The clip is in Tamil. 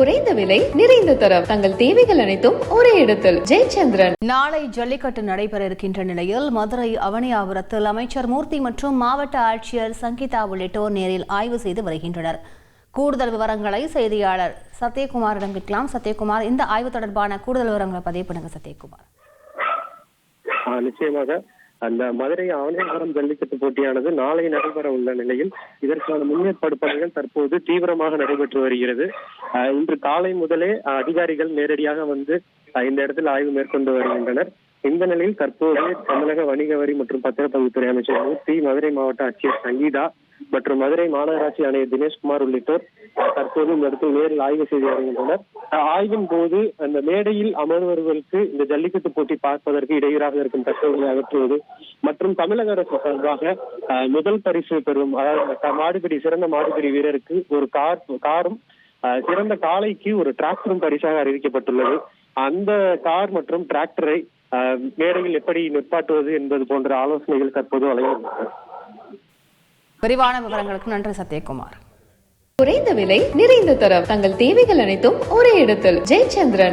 குறைந்த விலை நிறைந்த தரம் தங்கள் தேவைகள் அனைத்தும் ஒரே இடத்தில் ஜெயச்சந்திரன். நாளை ஜல்லிக்கட்டு நடைபெற இருக்கின்ற நிலையில் மதுரை அவனியாபுரத்தில் அமைச்சர் மூர்த்தி மற்றும் மாவட்ட ஆட்சியர் சங்கீதா உள்ளிட்டோர் நேரில் ஆய்வு செய்து வருகின்றனர். கூடுதல் விவரங்களை செய்தியாளர் சத்யகுமாரிடம் கேட்கலாம். சத்யகுமார், இந்த ஆய்வு தொடர்பான கூடுதல் விவரங்களை பதிவு பண்ணுங்க. சத்யகுமார். நிச்சயமாக அந்த மதுரை அவனியாபுரம் ஜல்லிக்கட்டு போட்டியானது நாளை நடைபெற உள்ள நிலையில் இதற்கான முன்னேற்பாடு பணிகள் தற்போது தீவிரமாக நடைபெற்று வருகிறது. இன்று காலை முதலே அதிகாரிகள் நேரடியாக வந்து இந்த இடத்தில் ஆய்வு மேற்கொண்டு வருகின்றனர். இந்த நிலையில் தற்போது தமிழக வணிக வரி மற்றும் பத்திரப்பதிவுத்துறை அமைச்சர் மூர்த்தி, மதுரை மாவட்ட ஆட்சியர் சங்கீதா மற்றும் மதுரை மாநகராட்சி ஆணையர் தினேஷ்குமார் உள்ளிட்டோர் தற்போது இந்த இடத்தில் நேரில் ஆய்வு செய்து வருகின்றனர். ஆய்வின் போது அந்த மேடையில் அமர்வர்களுக்கு இந்த ஜல்லிக்கட்டு போட்டி பார்ப்பதற்கு இடையூறாக இருக்கும் தகவல்களை அகற்றுவது மற்றும் தமிழக அரசு சார்பாக முதல் பரிசு பெறும், அதாவது சிறந்த மாடுபிடி வீரருக்கு ஒரு காரும் சிறந்த காளைக்கு ஒரு டிராக்டரும் பரிசாக அறிவிக்கப்பட்டுள்ளது. அந்த கார் மற்றும் டிராக்டரை மேடையில் எப்படி நிற்பாட்டுவது என்பது போன்ற ஆலோசனைகள் தற்போது வழங்கியுள்ளன. விரிவான விவரங்களுக்கு நன்றி சத்யகுமார். குறைந்த விலை நிறைந்த தரம் தங்கள் தேவைகள் அனைத்தும் ஒரே இடத்தில் ஜெயச்சந்திரன்.